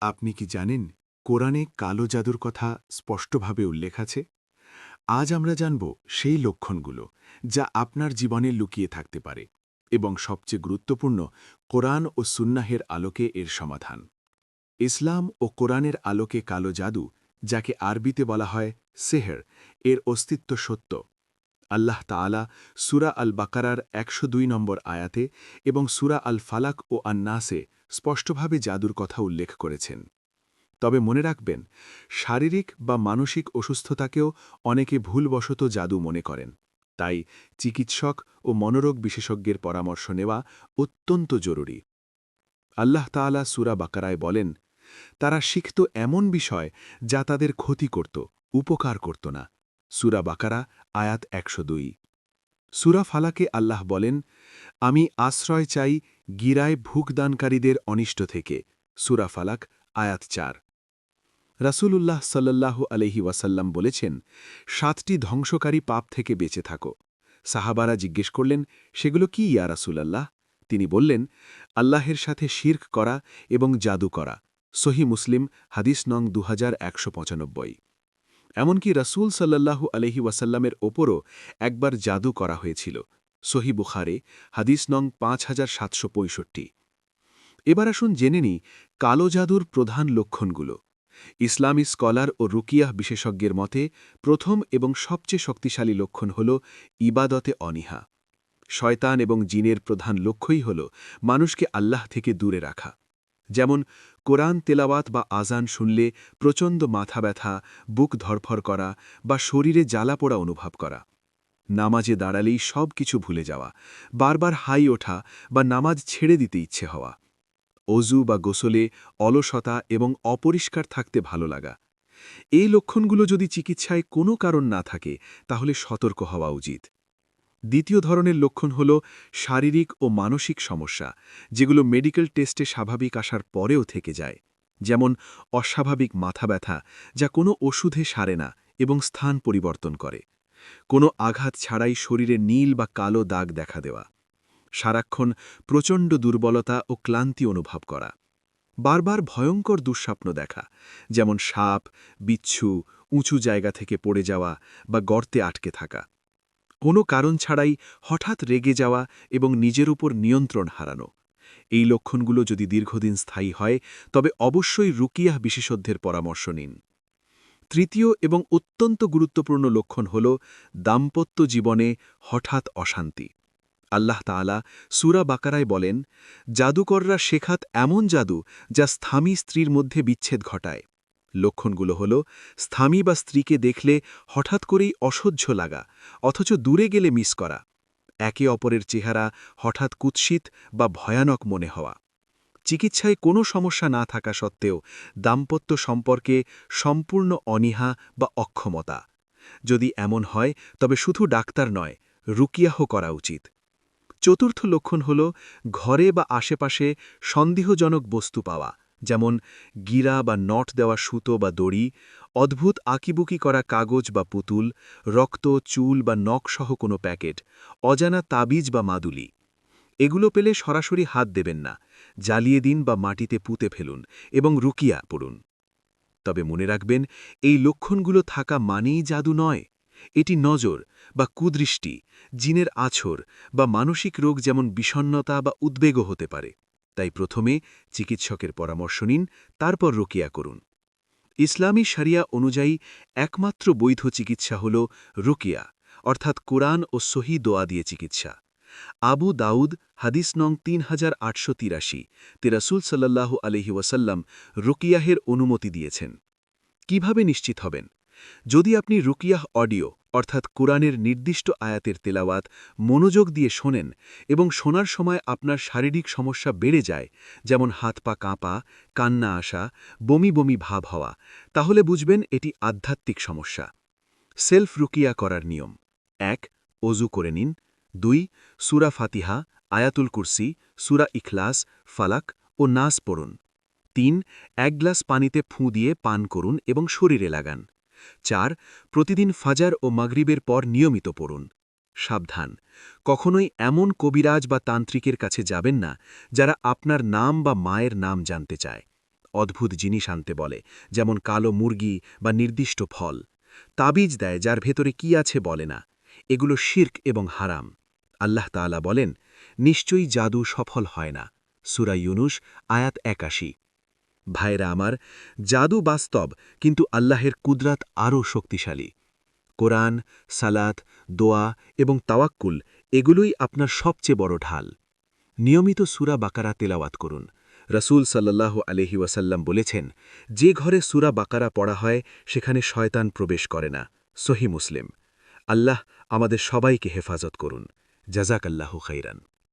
আপনি কি জানেন কোরআনে কালো জাদুর কথা স্পষ্টভাবে উল্লেখ আছে? আজ আমরা জানব সেই লক্ষণগুলো যা আপনার জীবনে লুকিয়ে থাকতে পারে এবং সবচেয়ে গুরুত্বপূর্ণ কোরআন ও সুন্নাহের আলোকে এর সমাধান। ইসলাম ও কোরআনের আলোকে কালো জাদু, যাকে আরবিতে বলা হয় সেহের, এর অস্তিত্ব সত্য। আল্লাহ তাআলা সূরা আল বাকারার ১০২ নম্বর আয়াতে এবং সূরা আল ফালাক ও আন-নাসে স্পষ্টভাবে জাদুর কথা উল্লেখ করেছেন। তবে মনে রাখবেন, শারীরিক বা মানসিক অসুস্থতাকেও অনেকে ভুলবশত জাদু মনে করেন। তাই চিকিৎসক ও মনোরোগ বিশেষজ্ঞের পরামর্শ নেওয়া অত্যন্ত জরুরি। আল্লাহ তাআলা সূরা বাকারায় বলেন, তারা শিখত এমন বিষয় যা তাদের ক্ষতি করত, উপকার করত না। সূরা বাকারা আয়াত ১০২। সূরা ফালাকে আল্লাহ বলেন, আমি আশ্রয় চাই গিরায় ভুগদানকারীদের অনিষ্ট থেকে। সূরা ফালাক আয়াত ৪। রাসূলুল্লাহ সাল্লাল্লাহু আলাইহি ওয়াসাল্লাম বলেছেন, ৭টি ধ্বংসকারী পাপ থেকে বেঁচে থাকো। সাহাবারা জিজ্ঞেস করলেন, সেগুলো কি ইয়া রাসূলাল্লাহ? তিনি বললেন, আল্লাহের সাথে শিরক করা এবং জাদু করা। সহিহ মুসলিম হাদিস নং 2195। এমনকি রাসূল সাল্লাল্লাহু আলাইহি ওয়াসাল্লামের ওপরও একবার জাদু করা হয়েছিল। সহিহ বুখারী হাদিস নং 5765। এবার আসুন জেনে নিই কালো জাদুর প্রধান লক্ষণগুলো। ইসলামী স্কলার ও রুকিয়াহ বিশেষজ্ঞের মতে প্রথম এবং সবচেয়ে শক্তিশালী লক্ষণ হল ইবাদতে অনীহা। শয়তান এবং জিনের প্রধান লক্ষ্যই হল মানুষকে আল্লাহ থেকে দূরে রাখা। যেমন কোরআন তেলাওয়াত বা আজান শুনলে প্রচণ্ড মাথা ব্যথা, বুক ধরফর করা বা শরীরে জ্বালাপোড়া অনুভব করা। নামাজে দাঁড়ালেই সব কিছু ভুলে যাওয়া, বারবার হাই ওঠা বা নামাজ ছেড়ে দিতে ইচ্ছে হওয়া। অজু বা গোসলে অলসতা এবং অপরিষ্কার থাকতে ভালো লাগা। এই লক্ষণগুলো যদি চিকিৎসায় কোনো কারণ না থাকে, তাহলে সতর্ক হওয়া উচিত। দ্বিতীয় ধরনের লক্ষণ হল শারীরিক ও মানসিক সমস্যা, যেগুলো মেডিকেল টেস্টে স্বাভাবিক আসার পরেও থেকে যায়। যেমন অস্বাভাবিক মাথা ব্যথা, যা কোনো ওষুধে সারে না এবং স্থান পরিবর্তন করে। কোনো আঘাত ছাড়াই শরীরে নীল বা কালো দাগ দেখা দেওয়া। সারাক্ষণ প্রচণ্ড দুর্বলতা ও ক্লান্তি অনুভব করা। বারবার ভয়ঙ্কর দুঃস্বপ্ন দেখা, যেমন সাপ, বিচ্ছু, উঁচু জায়গা থেকে পড়ে যাওয়া বা গর্তে আটকে থাকা। কোনো কারণ ছাড়াই হঠাৎ রেগে যাওয়া এবং নিজের উপর নিয়ন্ত্রণ হারানো। এই লক্ষণগুলো যদি দীর্ঘদিন স্থায়ী হয়, তবে অবশ্যই রুকিয়াহ বিশেষজ্ঞের পরামর্শ নিন। তৃতীয় এবং অত্যন্ত গুরুত্বপূর্ণ লক্ষণ হল দাম্পত্য জীবনে হঠাৎ অশান্তি। আল্লাহ তাআলা সূরা বাকারায় বলেন, জাদুকররা শেখাত এমন জাদু যা স্বামী স্ত্রীর মধ্যে বিচ্ছেদ ঘটায়। লক্ষণগুলো হল স্বামী বা স্ত্রীকে দেখলে হঠাৎ করেই অসহ্য লাগা, অথচ দূরে গেলে মিস করা। একে অপরের চেহারা হঠাৎ কুৎসিত বা ভয়ানক মনে হওয়া। চিকিৎসায় কোনো সমস্যা না থাকা সত্ত্বেও দাম্পত্য সম্পর্কে সম্পূর্ণ অনীহা বা অক্ষমতা। যদি এমন হয়, তবে শুধু ডাক্তার নয়, রুকিয়াহ করা উচিত। চতুর্থ লক্ষণ হল ঘরে বা আশেপাশে সন্দেহজনক বস্তু পাওয়া, যেমন গিরা বা নট দেওয়া সুতো বা দড়ি, অদ্ভুত আঁকিবুকি করা কাগজ বা পুতুল, রক্ত, চুল বা নখসহ কোনো প্যাকেট, অজানা তাবিজ বা মাদুলি। এগুলো পেলে সরাসরি হাত দেবেন না, জ্বালিয়ে দিন বা মাটিতে পুঁতে ফেলুন এবং রুকিয়া পড়ুন। তবে মনে রাখবেন, এই লক্ষণগুলো থাকা মানেই জাদু নয়। এটি নজর বা কুদৃষ্টি, জিনের আছর বা মানসিক রোগ, যেমন বিষণ্ণতা বা উদ্বেগও হতে পারে। তাই প্রথমে চিকিৎসকের পরামর্শ নিন, তারপর রুকিয়া করুন। ইসলামী শরিয়া অনুযায়ী একমাত্র বৈধ চিকিৎসা হল রুকিয়া, অর্থাৎ কোরআন ও সহি দোয়া দিয়ে চিকিৎসা। আবু দাউদ হাদিস নং 3883 তে রাসূল সাল্লাল্লাহু আলাইহি ওয়াসাল্লাম রুকিয়াহের অনুমতি দিয়েছেন। কিভাবে নিশ্চিত হবেন? যদি আপনি রুকিয়াহ অডিও, অর্থাৎ কোরআনের নির্দিষ্ট আয়াতের তেলাওয়াত মনোযোগ দিয়ে শোনেন এবং শোনার সময় আপনার শারীরিক সমস্যা বেড়ে যায়, যেমন হাত পা কাঁপা, কান্না আসা, বমি বমি ভাব হওয়া, তাহলে বুঝবেন এটি আধ্যাত্মিক সমস্যা। সেলফ রুকিয়া করার নিয়ম: ১. অজু করে নিন। ২. সূরা ফাতিহা, আয়াতুল কুরসি, সূরা ইখলাস, ফালাক ও নাস পড়ুন। ৩. এক গ্লাস পানিতে ফুঁ দিয়ে পান করুন এবং শরীরে লাগান। ৪. প্রতিদিন ফাজার ও মাগরিবের পর নিয়মিত পড়ুন। সাবধান, কখনোই এমন কবিরাজ বা তান্ত্রিকের কাছে যাবেন না যারা আপনার নাম বা মায়ের নাম জানতে চায়। অদ্ভুত জিনিস আনতে বলে, যেমন কালো মুরগি বা নির্দিষ্ট ফল। তাবিজ দেয় যার ভেতরে কি আছে বলে না। এগুলো শির্ক এবং হারাম। আল্লাহ তাআলা বলেন, নিশ্চয়ই জাদু সফল হয় না। সূরা ইউনুস আয়াত ৮১। ভাইরা আমার, জাদু বাস্তব, কিন্তু আল্লাহের কুদরাত আরও শক্তিশালী। কোরআন, সালাত, দোয়া এবং তাওয়াক্কুল এগুলোই আপনার সবচেয়ে বড় ঢাল। নিয়মিত সূরা বাকারা তেলাওয়াত করুন। রাসূল সাল্লাল্লাহু আলাইহি ওয়াসাল্লাম বলেছেন, যে ঘরে সূরা বাকারা পড়া হয় সেখানে শয়তান প্রবেশ করে না। সহিহ মুসলিম। আল্লাহ আমাদের সবাইকে হেফাজত করুন। জাযাকাল্লাহু খাইরান।